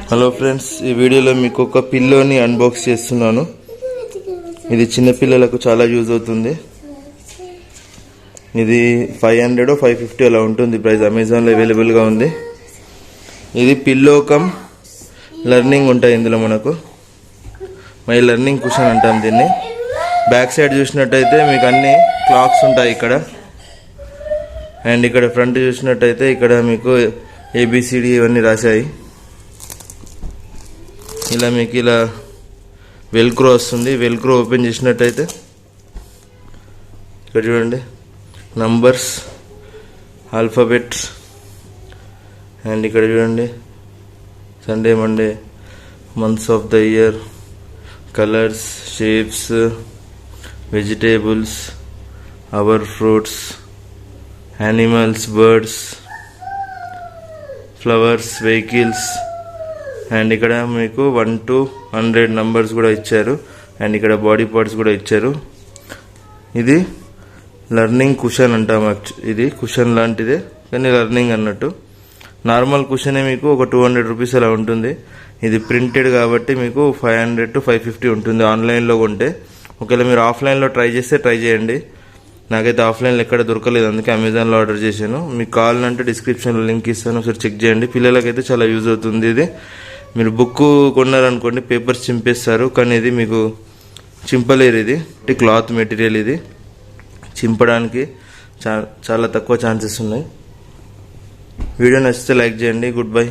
Hello friends, ఈ వీడియోలో మీకు ఒక పిల్లోని అన్బాక్స్ చేస్తున్నాను. ఇది చిన్న పిల్లలకు చాలా యూజ్ అవుతుంది. ఇది 500 550 అలా ఉంటుంది ప్రైస్. అమెజాన్లో అవైలబుల్గా ఉంది. ఇది పిల్లో కమ్ లెర్నింగ్ ఉంటాయి ఇందులో. మనకు మై లెర్నింగ్ కుషన్ అంటాం దీన్ని. బ్యాక్ సైడ్ చూసినట్టయితే మీకు అన్ని క్లాక్స్ ఉంటాయి ఇక్కడ. అండ్ ఇక్కడ ఫ్రంట్ చూసినట్టయితే ఇక్కడ మీకు ABCD ఇవన్నీ రాశాయి. ఇలా మీకు ఇలా వెల్క్రో వస్తుంది. వెల్క్రో ఓపెన్ చేసినట్టయితే ఇక్కడ చూడండి, నంబర్స్, ఆల్ఫాబెట్స్. అండ్ ఇక్కడ చూడండి, Sunday, Monday, months of the year, colours, shapes, vegetables, our fruits, animals, birds, flowers, vehicles. And ఇక్కడ మీకు 1 to 100 నంబర్స్ కూడా ఇచ్చారు. అండ్ ఇక్కడ బాడీ పార్ట్స్ కూడా ఇచ్చారు. ఇది లెర్నింగ్ కుషన్ అంటాం. ఇది కుషన్ లాంటిదే కానీ లెర్నింగ్ అన్నట్టు. నార్మల్ కుషనే మీకు ఒక 200 రూపీస్ అలా ఉంటుంది. ఇది ప్రింటెడ్ కాబట్టి మీకు 500 to 550 ఉంటుంది ఆన్లైన్లో కొంటే. ఒకవేళ మీరు ఆఫ్లైన్లో ట్రై చేస్తే ట్రై చేయండి. నాకైతే ఆఫ్లైన్లో ఎక్కడ దొరకలేదు, అందుకే అమెజాన్లో ఆర్డర్ చేశాను. మీకు కావాలంటే డిస్క్రిప్షన్లో లింక్ ఇస్తాను, ఒకసారి చెక్ చేయండి. పిల్లలకైతే చాలా యూజ్ అవుతుంది ఇది. మీరు బుక్ కొన్నారనుకోండి, పేపర్స్ చింపేస్తారు, కానీ ఇది మీకు చింపలేరు. ఇది క్లాత్ మెటీరియల్. ఇది చింపడానికి చాలా తక్కువ ఛాన్సెస్ ఉన్నాయి. వీడియో నచ్చితే లైక్ చేయండి. Good bye.